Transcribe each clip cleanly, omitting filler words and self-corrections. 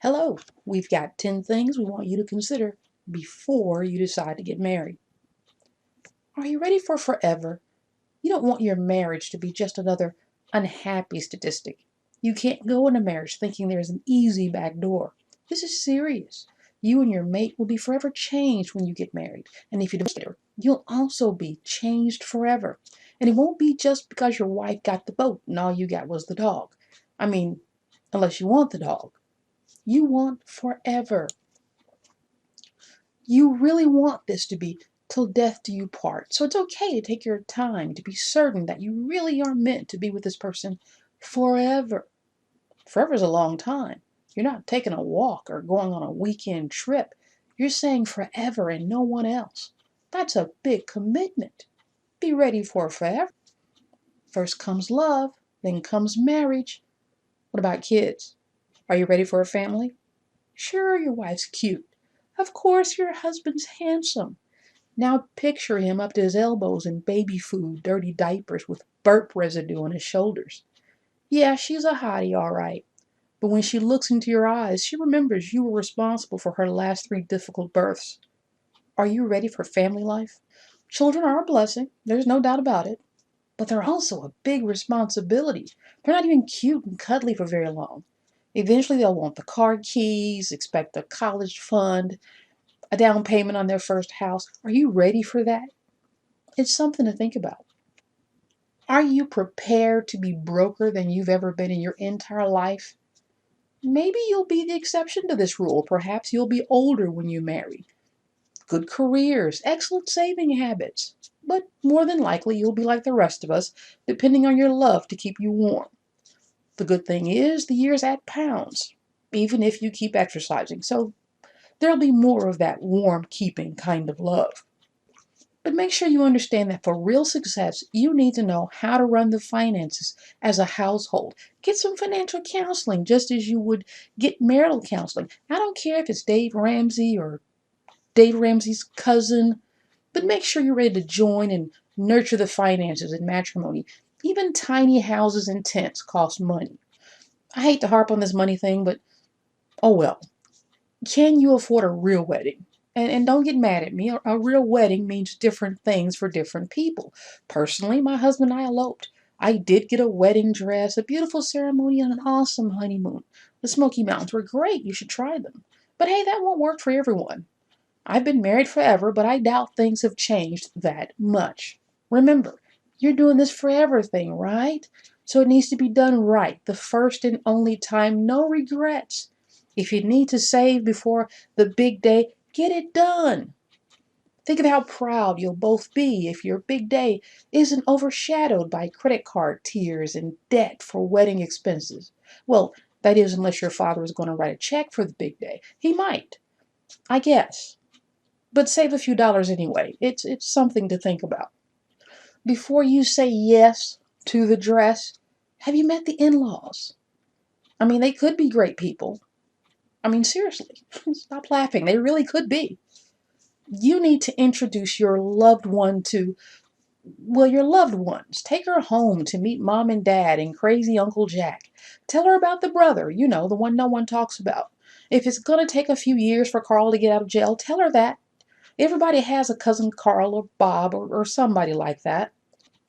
Hello, we've got 10 things we want you to consider before you decide to get married. Are you ready for forever? You don't want your marriage to be just another unhappy statistic. You can't go into marriage thinking there's an easy back door. This is serious. You and your mate will be forever changed when you get married. And if you divorce later, you'll also be changed forever. And it won't be just because your wife got the boat and all you got was the dog. I mean, unless you want the dog. You want forever. You really want this to be till death do you part. So it's okay to take your time to be certain that you really are meant to be with this person forever. Forever is a long time. You're not taking a walk or going on a weekend trip. You're saying forever and no one else. That's a big commitment. Be ready for forever. First comes love, then comes marriage. What about kids? Are you ready for a family? Sure, your wife's cute. Of course, your husband's handsome. Now picture him up to his elbows in baby food, dirty diapers with burp residue on his shoulders. Yeah, she's a hottie, all right. But when she looks into your eyes, she remembers you were responsible for her last three difficult births. Are you ready for family life? Children are a blessing, there's no doubt about it. But they're also a big responsibility. They're not even cute and cuddly for very long. Eventually, they'll want the car keys, expect a college fund, a down payment on their first house. Are you ready for that? It's something to think about. Are you prepared to be broker than you've ever been in your entire life? Maybe you'll be the exception to this rule. Perhaps you'll be older when you marry. Good careers, excellent saving habits. But more than likely, you'll be like the rest of us, depending on your love to keep you warm. The good thing is, the years add pounds, even if you keep exercising. So there'll be more of that warm keeping kind of love. But make sure you understand that for real success, you need to know how to run the finances as a household. Get some financial counseling just as you would get marital counseling. I don't care if it's Dave Ramsey or Dave Ramsey's cousin, but make sure you're ready to join and nurture the finances in matrimony. Even tiny houses and tents cost money. I hate to harp on this money thing, but oh well. Can you afford a real wedding? And don't get mad at me. A real wedding means different things for different people. Personally, my husband and I eloped. I did get a wedding dress, a beautiful ceremony, and an awesome honeymoon. The Smoky Mountains were great. You should try them. But hey, that won't work for everyone. I've been married forever, but I doubt things have changed that much. Remember, you're doing this forever thing, right? So it needs to be done right, the first and only time, no regrets. If you need to save before the big day, get it done. Think of how proud you'll both be if your big day isn't overshadowed by credit card tears and debt for wedding expenses. Well, that is, unless your father is going to write a check for the big day. He might, I guess. But save a few dollars anyway. It's something to think about. Before you say yes to the dress, have you met the in-laws? I mean, they could be great people. I mean, seriously, stop laughing. They really could be. You need to introduce your loved one to, well, your loved ones. Take her home to meet mom and dad and crazy Uncle Jack. Tell her about the brother, the one no one talks about. If it's going to take a few years for Carl to get out of jail, tell her that. Everybody has a cousin Carl or Bob or somebody like that.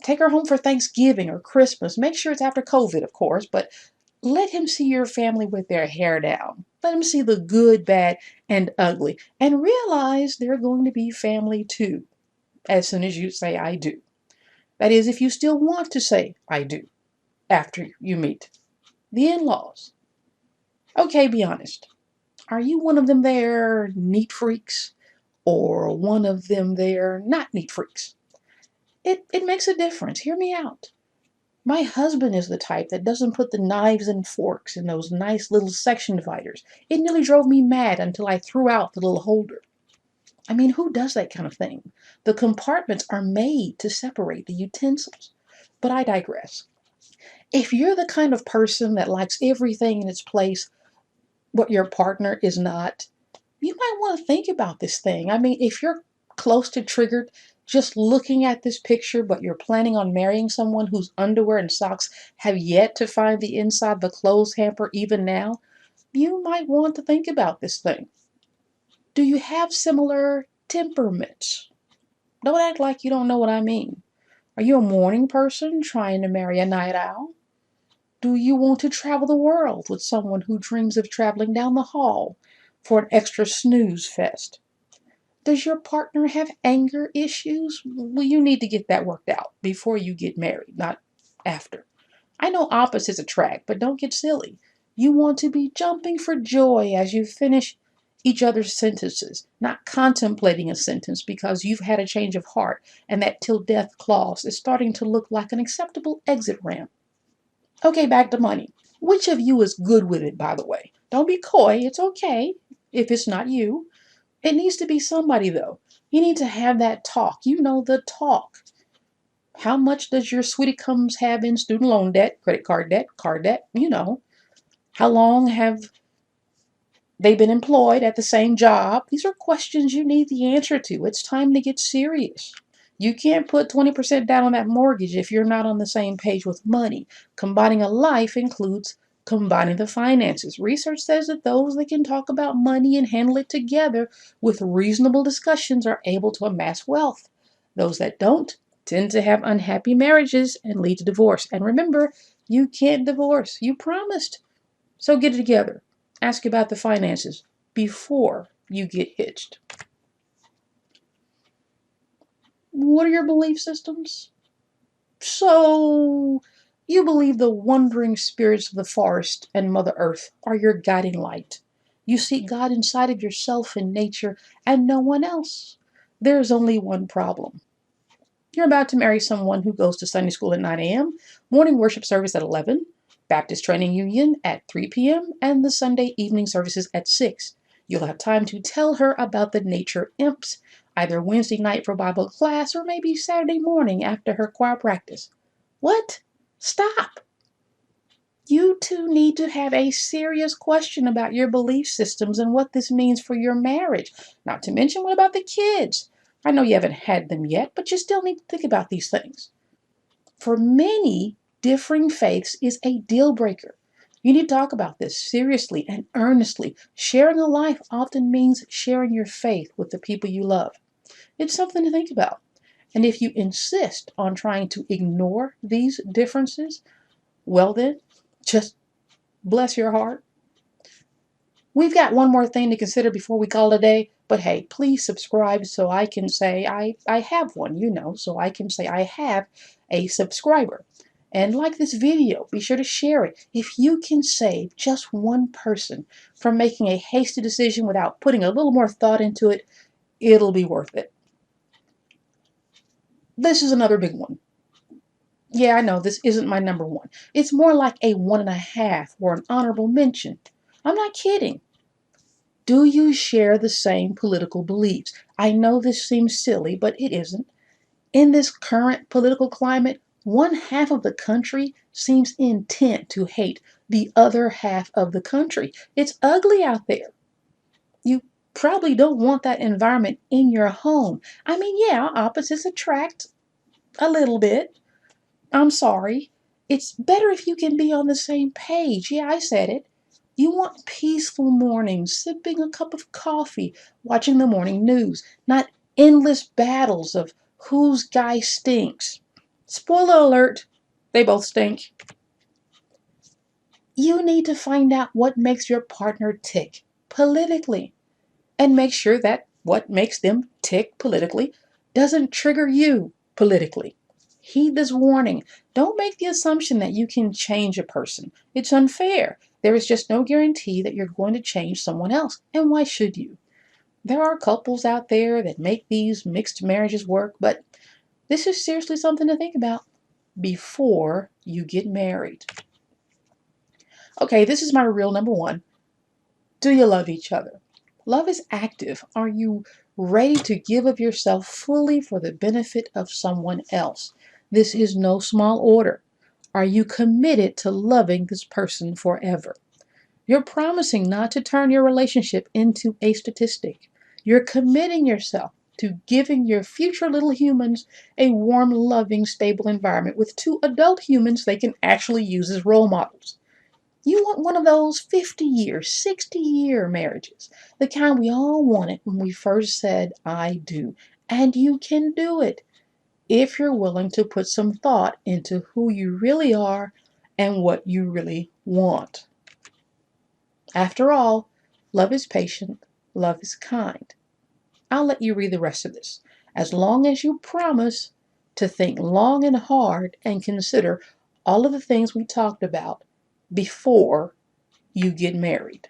Take her home for Thanksgiving or Christmas. Make sure it's after COVID, of course, but let him see your family with their hair down. Let him see the good, bad, and ugly. And realize they're going to be family too, as soon as you say, I do. That is, if you still want to say, I do, after you meet the in laws. Okay, be honest. Are you one of them there neat freaks? Or one of them there not neat freaks? It makes a difference. Hear me out. My husband is the type that doesn't put the knives and forks in those nice little section dividers. It nearly drove me mad until I threw out the little holder. I mean, who does that kind of thing? The compartments are made to separate the utensils. But I digress. If you're the kind of person that likes everything in its place, but your partner is not, you might want to think about this thing. I mean, if you're close to triggered just looking at this picture, but you're planning on marrying someone whose underwear and socks have yet to find the inside of the clothes hamper even now, you might want to think about this thing. Do you have similar temperaments? Don't act like you don't know what I mean. Are you a morning person trying to marry a night owl? Do you want to travel the world with someone who dreams of traveling down the hall for an extra snooze fest? Does your partner have anger issues? Well, you need to get that worked out before you get married, not after. I know opposites attract, but don't get silly. You want to be jumping for joy as you finish each other's sentences, not contemplating a sentence because you've had a change of heart and that till death clause is starting to look like an acceptable exit ramp. Okay, back to money. Which of you is good with it, by the way? Don't be coy. It's okay if it's not you. It needs to be somebody, though. You need to have that talk. You know, the talk. How much does your sweetie comes have in student loan debt, credit card debt, car debt? You know. How long have they been employed at the same job? These are questions you need the answer to. It's time to get serious. You can't put 20% down on that mortgage if you're not on the same page with money. Combining a life includes combining the finances. Research says that those that can talk about money and handle it together with reasonable discussions are able to amass wealth. Those that don't tend to have unhappy marriages and lead to divorce. And remember, you can't divorce. You promised. So get it together. Ask about the finances before you get hitched. What are your belief systems? So, you believe the wandering spirits of the forest and Mother Earth are your guiding light. You see God inside of yourself and nature and no one else. There's only one problem. You're about to marry someone who goes to Sunday school at 9 a.m., morning worship service at 11, Baptist Training Union at 3 p.m., and the Sunday evening services at 6. You'll have time to tell her about the nature imps, either Wednesday night for Bible class or maybe Saturday morning after her choir practice. What? Stop! You two need to have a serious question about your belief systems and what this means for your marriage. Not to mention, what about the kids? I know you haven't had them yet, but you still need to think about these things. For many, differing faiths is a deal breaker. You need to talk about this seriously and earnestly. Sharing a life often means sharing your faith with the people you love. It's something to think about. And if you insist on trying to ignore these differences, well then, just bless your heart. We've got one more thing to consider before we call it a day, but hey, please subscribe so I can say I have one, so I can say I have a subscriber. And like this video, be sure to share it. If you can save just one person from making a hasty decision without putting a little more thought into it, it'll be worth it. This is another big one. Yeah, I know this isn't my number one. It's more like a 1.5 or an honorable mention. I'm not kidding. Do you share the same political beliefs? I know this seems silly, but it isn't. In this current political climate, one half of the country seems intent to hate the other half of the country. It's ugly out there. You probably don't want that environment in your home. I mean, yeah, opposites attract a little bit. I'm sorry. It's better if you can be on the same page. Yeah, I said it. You want peaceful mornings, sipping a cup of coffee, watching the morning news, not endless battles of whose guy stinks. Spoiler alert, they both stink. You need to find out what makes your partner tick politically and make sure that what makes them tick politically doesn't trigger you politically. Heed this warning. Don't make the assumption that you can change a person. It's unfair. There is just no guarantee that you're going to change someone else. And why should you? There are couples out there that make these mixed marriages work, but this is seriously something to think about before you get married. Okay, this is my real number one. Do you love each other? Love is active. Are you ready to give of yourself fully for the benefit of someone else? This is no small order. Are you committed to loving this person forever? You're promising not to turn your relationship into a statistic. You're committing yourself to giving your future little humans a warm, loving, stable environment with two adult humans they can actually use as role models. You want one of those 50-year, 60-year marriages, the kind we all wanted when we first said, I do. And you can do it if you're willing to put some thought into who you really are and what you really want. After all, love is patient, love is kind. I'll let you read the rest of this, as long as you promise to think long and hard and consider all of the things we talked about before you get married.